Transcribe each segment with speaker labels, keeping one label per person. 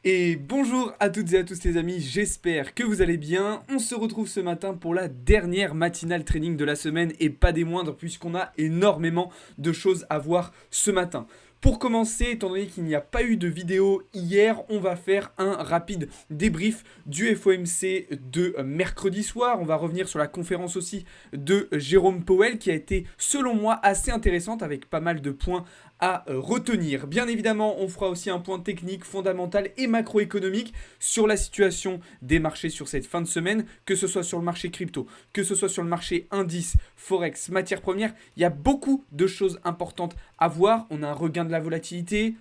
Speaker 1: Et bonjour à toutes et à tous les amis, j'espère que vous allez bien. On se retrouve ce matin pour la dernière matinale training de la semaine et pas des moindres puisqu'on a énormément de choses à voir ce matin. Pour commencer, étant donné qu'il n'y a pas eu de vidéo hier, on va faire un rapide débrief du FOMC de mercredi soir. On va revenir sur la conférence aussi de Jérôme Powell qui a été selon moi assez intéressante avec pas mal de points à retenir. Bien évidemment, on fera aussi un point technique, fondamental et macroéconomique sur la situation des marchés sur cette fin de semaine, que ce soit sur le marché crypto, que ce soit sur le marché indice, forex, matières premières. Il y a beaucoup de choses importantes à voir. On a un regain de la volatilité,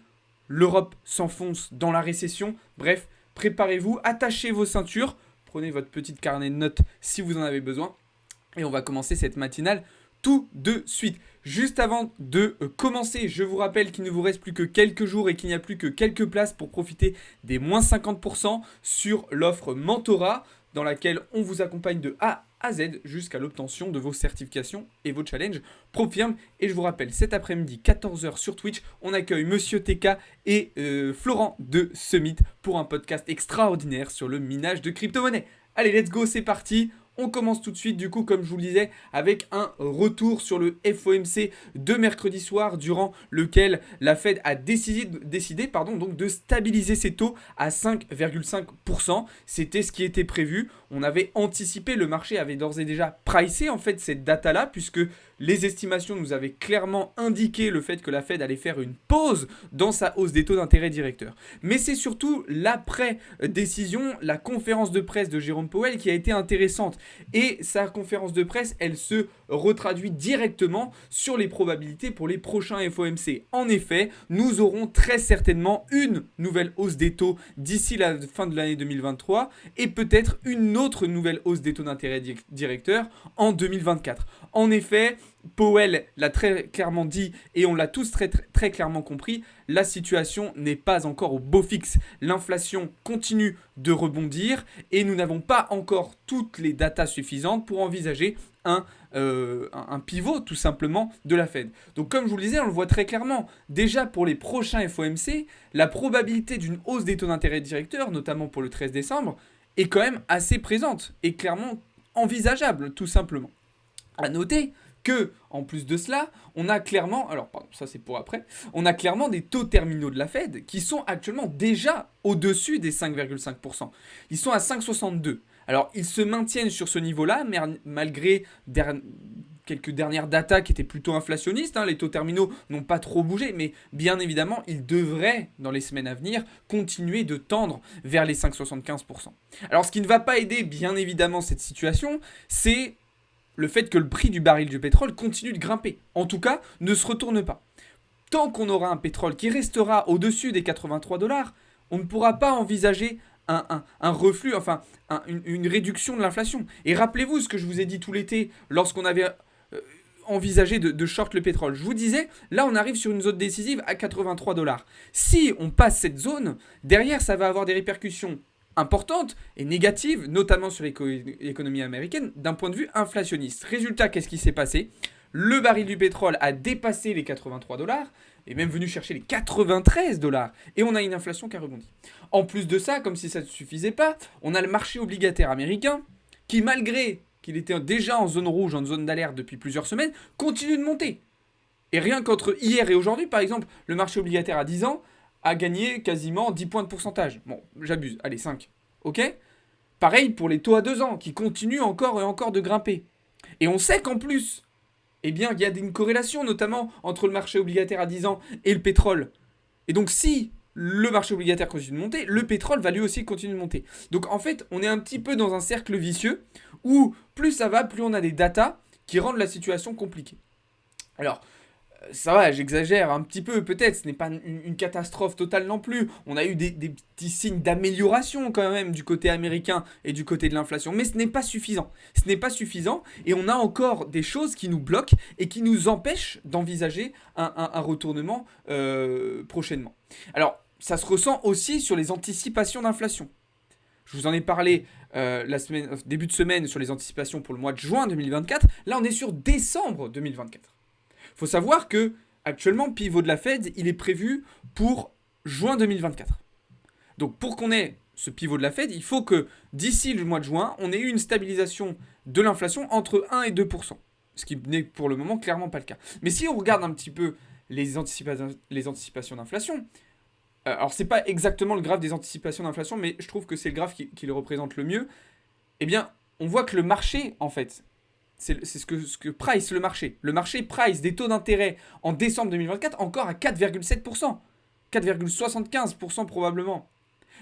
Speaker 1: l'Europe s'enfonce dans la récession. Bref, préparez-vous, attachez vos ceintures, prenez votre petite carnet de notes si vous en avez besoin. Et on va commencer cette matinale tout de suite. Juste avant de commencer, je vous rappelle qu'il ne vous reste plus que quelques jours et qu'il n'y a plus que quelques places pour profiter des moins 50% sur l'offre Mentorat dans laquelle on vous accompagne de A à Z jusqu'à l'obtention de vos certifications et vos challenges Profirme. Et je vous rappelle, cet après-midi, 14h sur Twitch, on accueille Monsieur TK et Florent de Summit pour un podcast extraordinaire sur le minage de crypto-monnaies. Allez, let's go, c'est parti. On commence tout de suite, du coup, comme je vous le disais, avec un retour sur le FOMC de mercredi soir, durant lequel la Fed a décidé donc de stabiliser ses taux à 5,5%. C'était ce qui était prévu. On avait anticipé, le marché avait d'ores et déjà pricé en fait cette data-là, puisque les estimations nous avaient clairement indiqué le fait que la Fed allait faire une pause dans sa hausse des taux d'intérêt directeurs. Mais c'est surtout l'après-décision, la conférence de presse de Jérôme Powell qui a été intéressante. Et sa conférence de presse, elle se retraduit directement sur les probabilités pour les prochains FOMC. En effet, nous aurons très certainement une nouvelle hausse des taux d'ici la fin de l'année 2023 et peut-être une autre nouvelle hausse des taux d'intérêt directeurs en 2024. En effet, Powell l'a très clairement dit et on l'a tous très clairement compris, la situation n'est pas encore au beau fixe. L'inflation continue de rebondir et nous n'avons pas encore toutes les datas suffisantes pour envisager un pivot tout simplement de la Fed. Donc comme je vous le disais, on le voit très clairement. Déjà pour les prochains FOMC, la probabilité d'une hausse des taux d'intérêt directeurs, notamment pour le 13 décembre, est quand même assez présente et clairement envisageable tout simplement. À noter que, en plus de cela, on a clairement, alors pardon, ça c'est pour après, on a clairement des taux terminaux de la Fed qui sont actuellement déjà au-dessus des 5,5%. Ils sont à 5,62. Alors ils se maintiennent sur ce niveau-là, mais malgré quelques dernières datas qui étaient plutôt inflationnistes, les taux terminaux n'ont pas trop bougé, mais bien évidemment, ils devraient, dans les semaines à venir, continuer de tendre vers les 5,75%. Alors ce qui ne va pas aider, bien évidemment, cette situation, c'est le fait que le prix du baril du pétrole continue de grimper. En tout cas, ne se retourne pas. Tant qu'on aura un pétrole qui restera au-dessus des 83 $, on ne pourra pas envisager un reflux, enfin une réduction de l'inflation. Et rappelez-vous ce que je vous ai dit tout l'été lorsqu'on avait envisagé de short le pétrole. Je vous disais, là on arrive sur une zone décisive à 83 $. Si on passe cette zone, derrière ça va avoir des répercussions importante et négative, notamment sur l'économie américaine, d'un point de vue inflationniste. Résultat, qu'est-ce qui s'est passé ? Le baril du pétrole a dépassé les 83 $, et même venu chercher les 93 $, et on a une inflation qui a rebondi. En plus de ça, comme si ça ne suffisait pas, on a le marché obligataire américain, qui malgré qu'il était déjà en zone rouge, en zone d'alerte depuis plusieurs semaines, continue de monter. Et rien qu'entre hier et aujourd'hui, par exemple, le marché obligataire à 10 ans a gagné quasiment 10 points de pourcentage. Bon, j'abuse, allez, 5. Ok ? Pareil pour les taux à 2 ans, qui continuent encore et encore de grimper. Et on sait qu'en plus, eh bien, il y a une corrélation, notamment entre le marché obligataire à 10 ans et le pétrole. Et donc, si le marché obligataire continue de monter, le pétrole va lui aussi continuer de monter. Donc, en fait, on est un petit peu dans un cercle vicieux, où plus ça va, plus on a des datas qui rendent la situation compliquée. Alors, ça va, j'exagère un petit peu peut-être, ce n'est pas une catastrophe totale non plus. On a eu des petits signes d'amélioration quand même du côté américain et du côté de l'inflation, mais ce n'est pas suffisant. Ce n'est pas suffisant et on a encore des choses qui nous bloquent et qui nous empêchent d'envisager un retournement prochainement. Alors, ça se ressent aussi sur les anticipations d'inflation. Je vous en ai parlé début de semaine sur les anticipations pour le mois de juin 2024. Là, on est sur décembre 2024. Il faut savoir que actuellement, le pivot de la Fed, il est prévu pour juin 2024. Donc pour qu'on ait ce pivot de la Fed, il faut que d'ici le mois de juin, on ait eu une stabilisation de l'inflation entre 1 et 2%. Ce qui n'est pour le moment clairement pas le cas. Mais si on regarde un petit peu les anticipations d'inflation, alors c'est pas exactement le graphe des anticipations d'inflation, mais je trouve que c'est le graphe qui le représente le mieux, eh bien on voit que le marché, en fait, c'est ce que price le marché. Le marché price des taux d'intérêt en décembre 2024 encore à 4,7%. 4,75% probablement.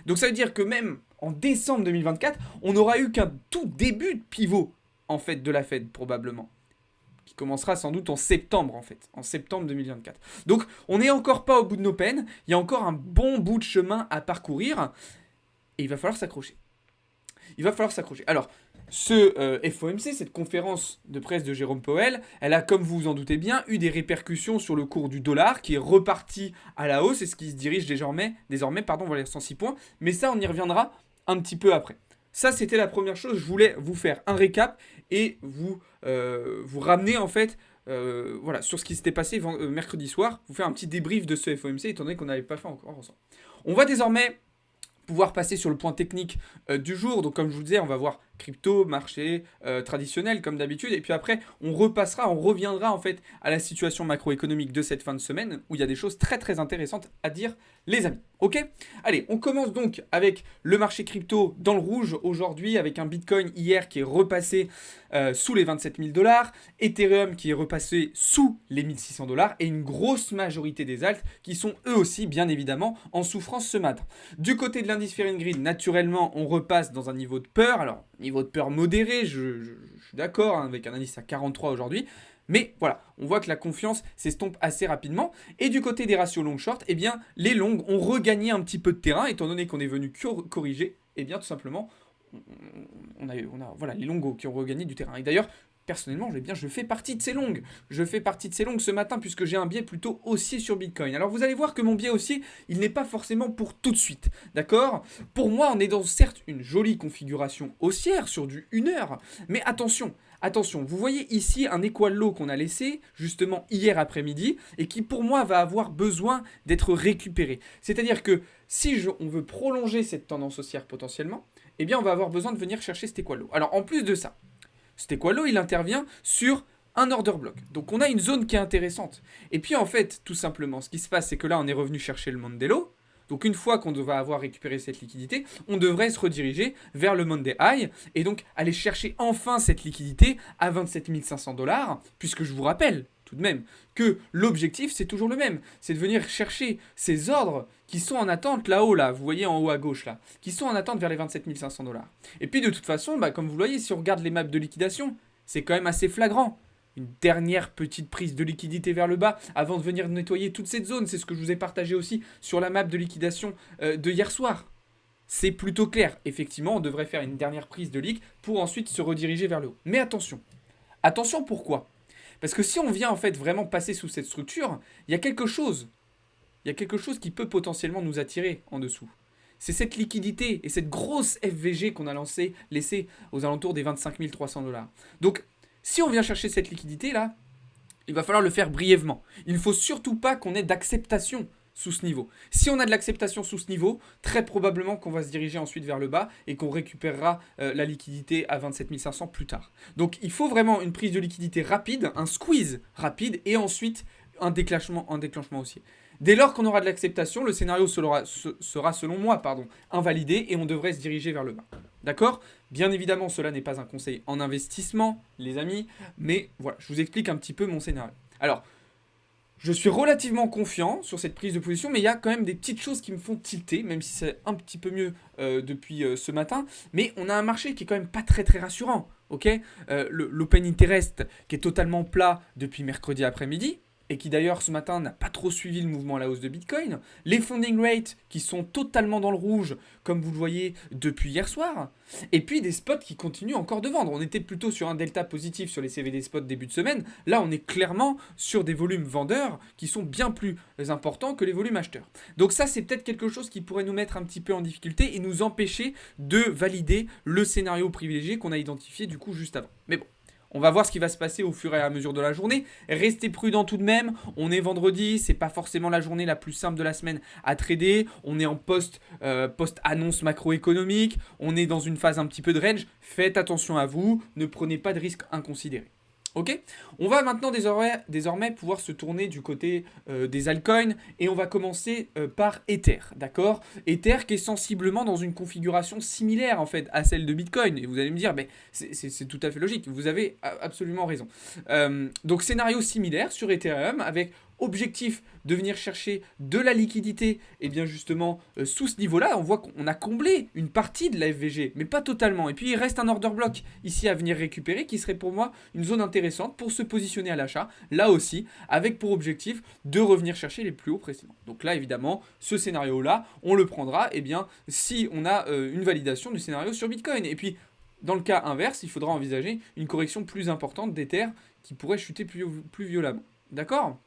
Speaker 1: Donc ça veut dire que même en décembre 2024, on n'aura eu qu'un tout début de pivot, en fait, de la Fed, probablement. Qui commencera sans doute en septembre, en fait. En septembre 2024. Donc on n'est encore pas au bout de nos peines. Il y a encore un bon bout de chemin à parcourir. Et il va falloir s'accrocher. Il va falloir s'accrocher. Alors, ce FOMC, cette conférence de presse de Jérôme Powell, elle a, comme vous vous en doutez bien, eu des répercussions sur le cours du dollar qui est reparti à la hausse et ce qui se dirige désormais vers les 106 points. Mais ça, on y reviendra un petit peu après. Ça, c'était la première chose. Je voulais vous faire un récap et vous ramener en fait sur ce qui s'était passé mercredi soir, vous faire un petit débrief de ce FOMC étant donné qu'on n'avait pas fait encore ensemble. On va désormais pouvoir passer sur le point technique du jour. Donc comme je vous disais, on va voir crypto, marché traditionnel comme d'habitude. Et puis après, on reviendra en fait à la situation macroéconomique de cette fin de semaine où il y a des choses très très intéressantes à dire les amis. Ok ? Allez, on commence donc avec le marché crypto dans le rouge aujourd'hui avec un Bitcoin hier qui est repassé sous les 27 000 $, Ethereum qui est repassé sous les 1600 $ et une grosse majorité des alts qui sont eux aussi bien évidemment en souffrance ce matin. Du côté de l'indice Fear & Greed, naturellement, on repasse dans un niveau de peur. Alors, niveau de peur modéré, je suis d'accord, hein, avec un indice à 43 aujourd'hui. Mais voilà, on voit que la confiance s'estompe assez rapidement. Et du côté des ratios long-short, eh bien, les longues ont regagné un petit peu de terrain, étant donné qu'on est venu corriger. Eh bien, tout simplement, on a voilà, les longues qui ont regagné du terrain. Et d'ailleurs, personnellement, je fais partie de ces longues. Je fais partie de ces longues ce matin puisque j'ai un biais plutôt haussier sur Bitcoin. Alors vous allez voir que mon biais haussier, il n'est pas forcément pour tout de suite. D'accord ? Pour moi, on est dans certes une jolie configuration haussière sur du 1 heure. Mais attention, vous voyez ici un equal low qu'on a laissé justement hier après-midi et qui pour moi va avoir besoin d'être récupéré. C'est-à-dire que si on veut prolonger cette tendance haussière potentiellement, eh bien on va avoir besoin de venir chercher cet equal low. Alors en plus de ça, cet equal low, il intervient sur un order block. Donc on a une zone qui est intéressante. Et puis en fait, tout simplement, ce qui se passe, c'est que là, on est revenu chercher le Monday low. Donc une fois qu'on va avoir récupéré cette liquidité, on devrait se rediriger vers le Monday High et donc aller chercher enfin cette liquidité à 27 500 $, puisque je vous rappelle tout de même que l'objectif c'est toujours le même, c'est de venir chercher ces ordres qui sont en attente là-haut, là, vous voyez en haut à gauche là, qui sont en attente vers les 27 500 $. Et puis de toute façon, comme vous le voyez, si on regarde les maps de liquidation, c'est quand même assez flagrant. Une dernière petite prise de liquidité vers le bas avant de venir nettoyer toute cette zone. C'est ce que je vous ai partagé aussi sur la map de liquidation de hier soir. C'est plutôt clair. Effectivement, on devrait faire une dernière prise de liq pour ensuite se rediriger vers le haut. Mais attention. Attention pourquoi ? Parce que si on vient en fait vraiment passer sous cette structure, il y a quelque chose. Il y a quelque chose qui peut potentiellement nous attirer en dessous. C'est cette liquidité et cette grosse FVG qu'on a laissée aux alentours des 25 300 $. Donc, si on vient chercher cette liquidité-là, il va falloir le faire brièvement. Il ne faut surtout pas qu'on ait d'acceptation sous ce niveau. Si on a de l'acceptation sous ce niveau, très probablement qu'on va se diriger ensuite vers le bas et qu'on récupérera la liquidité à 27 500 plus tard. Donc il faut vraiment une prise de liquidité rapide, un squeeze rapide et ensuite un déclenchement haussier. Dès lors qu'on aura de l'acceptation, le scénario sera selon moi invalidé et on devrait se diriger vers le bas. D'accord ? Bien évidemment, cela n'est pas un conseil en investissement, les amis, mais voilà, je vous explique un petit peu mon scénario. Alors, je suis relativement confiant sur cette prise de position, mais il y a quand même des petites choses qui me font tilter, même si c'est un petit peu mieux depuis ce matin. Mais on a un marché qui est quand même pas très très rassurant, ok ? L'open interest qui est totalement plat depuis mercredi après-midi, et qui d'ailleurs ce matin n'a pas trop suivi le mouvement à la hausse de Bitcoin. Les funding rates qui sont totalement dans le rouge, comme vous le voyez depuis hier soir. Et puis des spots qui continuent encore de vendre. On était plutôt sur un delta positif sur les CVD spots début de semaine. Là, on est clairement sur des volumes vendeurs qui sont bien plus importants que les volumes acheteurs. Donc ça, c'est peut-être quelque chose qui pourrait nous mettre un petit peu en difficulté et nous empêcher de valider le scénario privilégié qu'on a identifié du coup juste avant. Mais bon. On va voir ce qui va se passer au fur et à mesure de la journée. Restez prudents tout de même. On est vendredi, c'est pas forcément la journée la plus simple de la semaine à trader. On est en post-annonce macroéconomique. On est dans une phase un petit peu de range. Faites attention à vous. Ne prenez pas de risques inconsidérés. Ok, on va maintenant désormais pouvoir se tourner du côté des altcoins et on va commencer par Ether, d'accord. Ether qui est sensiblement dans une configuration similaire en fait à celle de Bitcoin et vous allez me dire, mais c'est tout à fait logique, vous avez absolument raison. Donc scénario similaire sur Ethereum avec objectif de venir chercher de la liquidité et bien justement sous ce niveau-là, on voit qu'on a comblé une partie de la FVG, mais pas totalement. Et puis il reste un order block ici à venir récupérer qui serait pour moi une zone intéressante pour se positionner à l'achat, là aussi, avec pour objectif de revenir chercher les plus hauts précédents. Donc là, évidemment, ce scénario-là, on le prendra si on a une validation du scénario sur Bitcoin. Et puis, dans le cas inverse, il faudra envisager une correction plus importante d'Ether qui pourrait chuter plus violemment. D'accord ?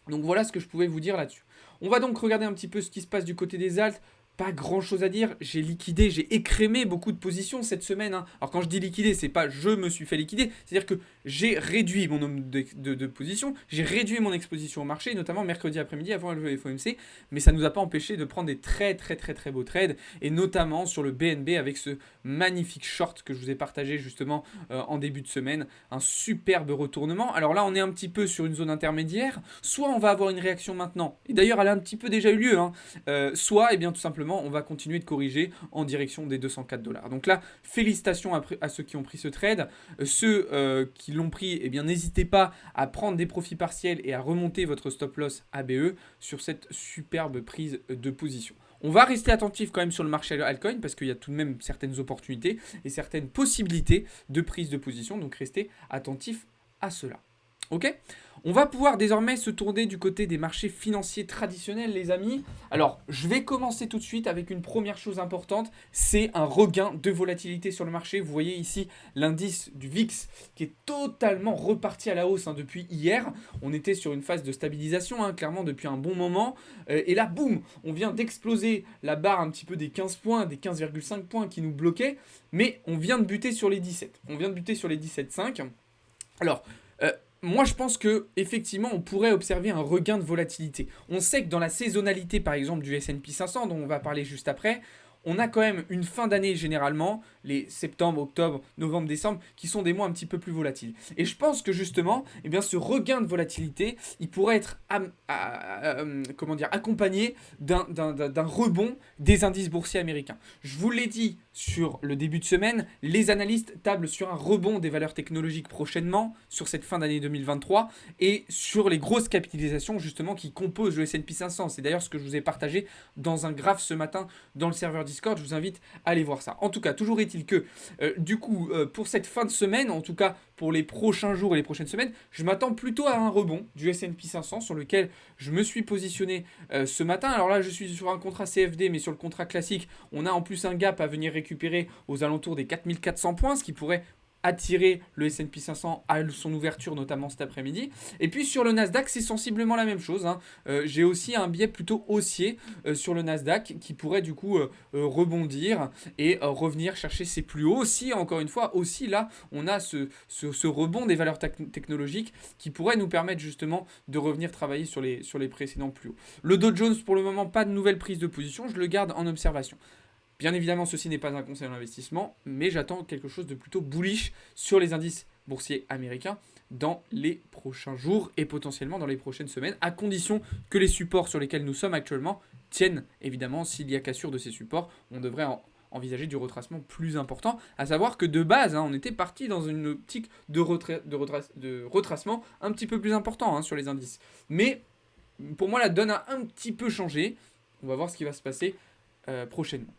Speaker 1: Donc voilà ce que je pouvais vous dire là-dessus. On va donc regarder un petit peu ce qui se passe du côté des alts. Pas grand chose à dire, j'ai liquidé, j'ai écrémé beaucoup de positions cette semaine. Alors quand je dis liquider, c'est pas je me suis fait liquider, c'est-à-dire que j'ai réduit mon nombre de positions, j'ai réduit mon exposition au marché, notamment mercredi après-midi avant le FOMC, mais ça ne nous a pas empêché de prendre des très beaux trades, et notamment sur le BNB avec ce magnifique short que je vous ai partagé justement en début de semaine, un superbe retournement. Alors là on est un petit peu sur une zone intermédiaire, soit on va avoir une réaction maintenant, et d'ailleurs elle a un petit peu déjà eu lieu, soit et bien tout simplement on va continuer de corriger en direction des 204$. Donc là, félicitations à ceux qui ont pris ce trade. Ceux qui l'ont pris, eh bien n'hésitez pas à prendre des profits partiels et à remonter votre stop loss ABE sur cette superbe prise de position. On va rester attentif quand même sur le marché altcoin parce qu'il y a tout de même certaines opportunités et certaines possibilités de prise de position. Donc restez attentif à cela. Ok ? On va pouvoir désormais se tourner du côté des marchés financiers traditionnels, les amis. Alors, je vais commencer tout de suite avec une première chose importante, c'est un regain de volatilité sur le marché. Vous voyez ici l'indice du VIX qui est totalement reparti à la hausse depuis hier. On était sur une phase de stabilisation, clairement depuis un bon moment. Et là, boum, on vient d'exploser la barre un petit peu des 15 points, des 15,5 points qui nous bloquaient. Mais on vient de buter sur les 17. On vient de buter sur les 17,5. Alors, moi, je pense que effectivement, on pourrait observer un regain de volatilité. On sait que dans la saisonnalité, par exemple, du S&P 500, dont on va parler juste après, on a quand même une fin d'année généralement, les septembre, octobre, novembre, décembre, qui sont des mois un petit peu plus volatiles. Et je pense que justement, eh bien, ce regain de volatilité, il pourrait être accompagné d'un rebond des indices boursiers américains. Je vous l'ai dit sur le début de semaine, les analystes tablent sur un rebond des valeurs technologiques prochainement, sur cette fin d'année 2023, et sur les grosses capitalisations justement qui composent le S&P 500. C'est d'ailleurs ce que je vous ai partagé dans un graphe ce matin dans le serveur Discord. Je vous invite à aller voir ça. En tout cas, toujours est-il que pour cette fin de semaine, en tout cas pour les prochains jours et les prochaines semaines, je m'attends plutôt à un rebond du S&P 500 sur lequel je me suis positionné ce matin. Alors là, je suis sur un contrat CFD, mais sur le contrat classique, on a en plus un gap à venir récupérer aux alentours des 4400 points, ce qui pourrait attirer le S&P 500 à son ouverture, notamment cet après-midi. Et puis sur le Nasdaq, c'est sensiblement la même chose. J'ai aussi un biais plutôt haussier sur le Nasdaq qui pourrait du coup rebondir et revenir chercher ses plus hauts. Aussi, encore une fois, aussi là, on a ce rebond des valeurs technologiques qui pourrait nous permettre justement de revenir travailler sur les précédents plus hauts. Le Dow Jones, pour le moment, pas de nouvelle prise de position. Je le garde en observation. Bien évidemment, ceci n'est pas un conseil d'investissement, mais j'attends quelque chose de plutôt bullish sur les indices boursiers américains dans les prochains jours et potentiellement dans les prochaines semaines, à condition que les supports sur lesquels nous sommes actuellement tiennent. Évidemment, s'il y a cassure de ces supports, on devrait envisager du retracement plus important, à savoir que de base, on était parti dans une optique de retracement un petit peu plus important sur les indices. Mais pour moi, la donne a un petit peu changé. On va voir ce qui va se passer prochainement.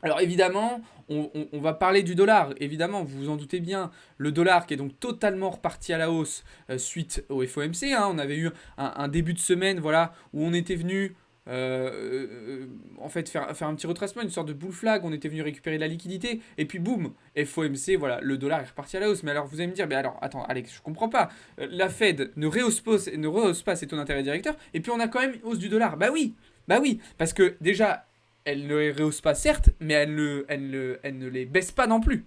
Speaker 1: Alors évidemment, on va parler du dollar. Évidemment, vous vous en doutez bien, le dollar qui est donc totalement reparti à la hausse suite au FOMC. On avait eu un début de semaine où on était venu en fait faire un petit retracement, une sorte de bull flag. On était venu récupérer de la liquidité. Et puis boum, FOMC, le dollar est reparti à la hausse. Mais alors vous allez me dire, alors attends Alex, je comprends pas. La Fed ne rehausse pas ses taux d'intérêt directeurs. Et puis on a quand même une hausse du dollar. Bah oui, parce que déjà... elle ne les rehausse pas, certes, mais elle ne les baisse pas non plus.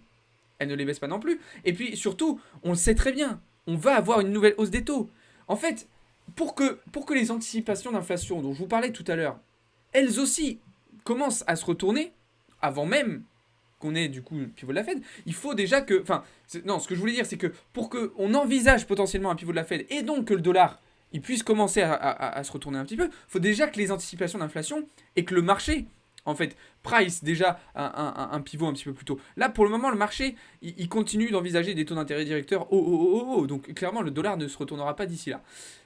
Speaker 1: elle ne les baisse pas non plus. Et puis surtout, on le sait très bien, on va avoir une nouvelle hausse des taux. En fait, pour que les anticipations d'inflation dont je vous parlais tout à l'heure, elles aussi commencent à se retourner, avant même qu'on ait du coup un pivot de la Fed, il faut déjà que... Enfin, non, ce que je voulais dire, c'est que pour qu'on envisage potentiellement un pivot de la Fed, et donc que le dollar, il puisse commencer à se retourner un petit peu, il faut déjà que les anticipations d'inflation, et que le marché, en fait, price déjà un pivot un petit peu plus tôt. Là, pour le moment, le marché, il continue d'envisager des taux d'intérêt directeurs haut. Donc, clairement, le dollar ne se retournera pas d'ici là.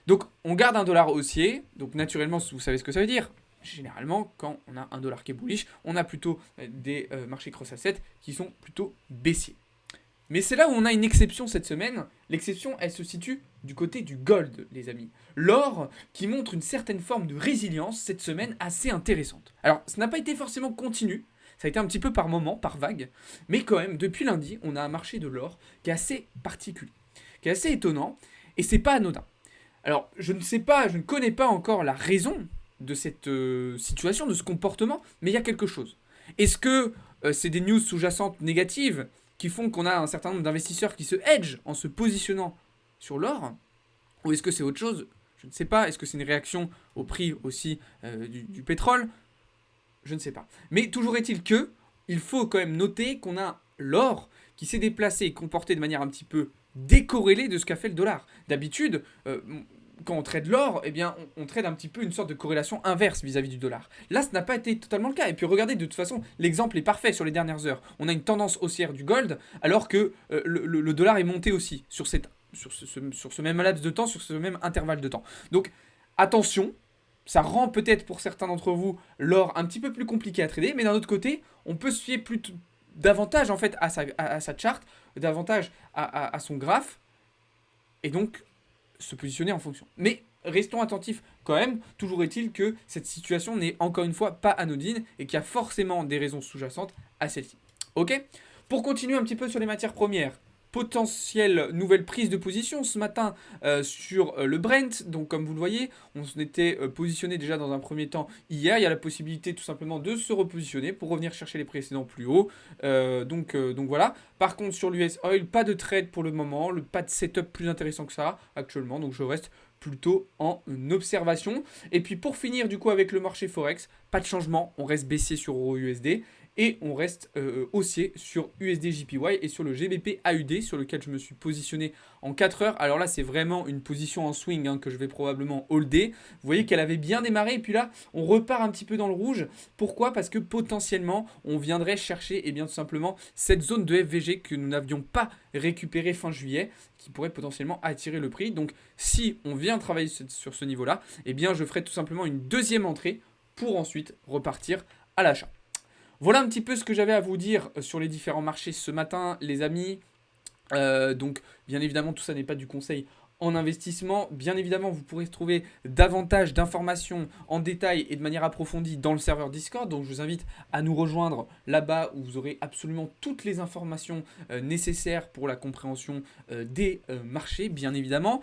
Speaker 1: Donc, on garde un dollar haussier. Donc, naturellement, vous savez ce que ça veut dire. Généralement, quand on a un dollar qui est bullish, on a plutôt des marchés cross-asset qui sont plutôt baissiers. Mais c'est là où on a une exception cette semaine. L'exception, elle se situe du côté du gold, les amis. L'or qui montre une certaine forme de résilience cette semaine assez intéressante. Alors, ça n'a pas été forcément continu, ça a été un petit peu par moment, par vague, mais quand même, depuis lundi, on a un marché de l'or qui est assez particulier, qui est assez étonnant, et c'est pas anodin. Alors, je ne connais pas encore la raison de cette situation, de ce comportement, mais il y a quelque chose. Est-ce que c'est des news sous-jacentes négatives qui font qu'on a un certain nombre d'investisseurs qui se hedgent en se positionnant sur l'or? Ou est-ce que c'est autre chose? Je ne sais pas. Est-ce que c'est une réaction au prix aussi du pétrole? Je ne sais pas. Mais toujours est-il que, il faut quand même noter qu'on a l'or qui s'est déplacé et comporté de manière un petit peu décorrélée de ce qu'a fait le dollar. D'habitude, quand on trade l'or, eh bien, on trade un petit peu une sorte de corrélation inverse vis-à-vis du dollar. Là, ce n'a pas été totalement le cas. Et puis regardez, de toute façon, l'exemple est parfait sur les dernières heures. On a une tendance haussière du gold, alors que le dollar est monté aussi sur ce même laps de temps, sur ce même intervalle de temps. Donc, attention, ça rend peut-être pour certains d'entre vous l'or un petit peu plus compliqué à trader, mais d'un autre côté, on peut se fier davantage en fait à sa chart, davantage à son graphe, et donc se positionner en fonction. Mais restons attentifs quand même, toujours est-il que cette situation n'est encore une fois pas anodine et qu'il y a forcément des raisons sous-jacentes à celle-ci. Ok? Pour continuer un petit peu sur les matières premières, potentielle nouvelle prise de position ce matin sur le Brent. Donc comme vous le voyez, on s'était positionné déjà dans un premier temps hier. Il y a la possibilité tout simplement de se repositionner pour revenir chercher les précédents plus hauts. Donc voilà. Par contre sur l'US Oil, pas de trade pour le moment, pas de setup plus intéressant que ça actuellement. Donc je reste plutôt en observation. Et puis pour finir du coup avec le marché Forex, pas de changement, on reste baissier sur EURUSD. Et on reste haussier sur USD/JPY et sur le GBP AUD sur lequel je me suis positionné en 4 heures. Alors là, c'est vraiment une position en swing que je vais probablement holder. Vous voyez qu'elle avait bien démarré et puis là, on repart un petit peu dans le rouge. Pourquoi? Parce que potentiellement, on viendrait chercher tout simplement cette zone de FVG que nous n'avions pas récupérée fin juillet qui pourrait potentiellement attirer le prix. Donc si on vient travailler sur ce niveau-là, eh bien je ferai tout simplement une deuxième entrée pour ensuite repartir à l'achat. Voilà un petit peu ce que j'avais à vous dire sur les différents marchés ce matin, les amis. Donc, bien évidemment, tout ça n'est pas du conseil en investissement. Bien évidemment, vous pourrez trouver davantage d'informations en détail et de manière approfondie dans le serveur Discord. Donc, je vous invite à nous rejoindre là-bas où vous aurez absolument toutes les informations nécessaires pour la compréhension des marchés, bien évidemment.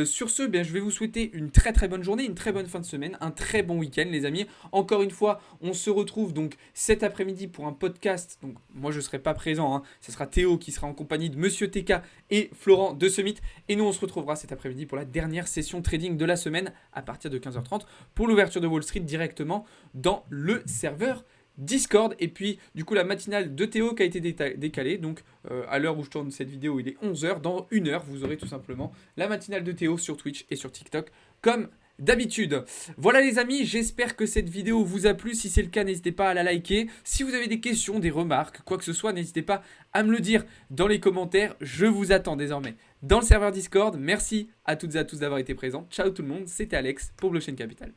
Speaker 1: Sur ce, je vais vous souhaiter une très très bonne journée, une très bonne fin de semaine, un très bon week-end, les amis. Encore une fois, on se retrouve donc cet après-midi pour un podcast. Donc, moi, je ne serai pas présent. Ce sera Théo qui sera en compagnie de Monsieur TK et Florent de Summit. Et nous, on se retrouvera cet après-midi pour la dernière session trading de la semaine à partir de 15h30 pour l'ouverture de Wall Street directement dans le serveur Discord. Et puis du coup la matinale de Théo qui a été décalée. Donc à l'heure où je tourne cette vidéo, il est 11h. Dans 1 heure, vous aurez tout simplement la matinale de Théo sur Twitch et sur TikTok comme d'habitude. Voilà les amis, j'espère que cette vidéo vous a plu. Si c'est le cas, n'hésitez pas à la liker. Si vous avez des questions, des remarques, quoi que ce soit, n'hésitez pas à me le dire dans les commentaires. Je vous attends désormais dans le serveur Discord. Merci à toutes et à tous d'avoir été présents. Ciao tout le monde, c'était Alex pour Blockchain Capital.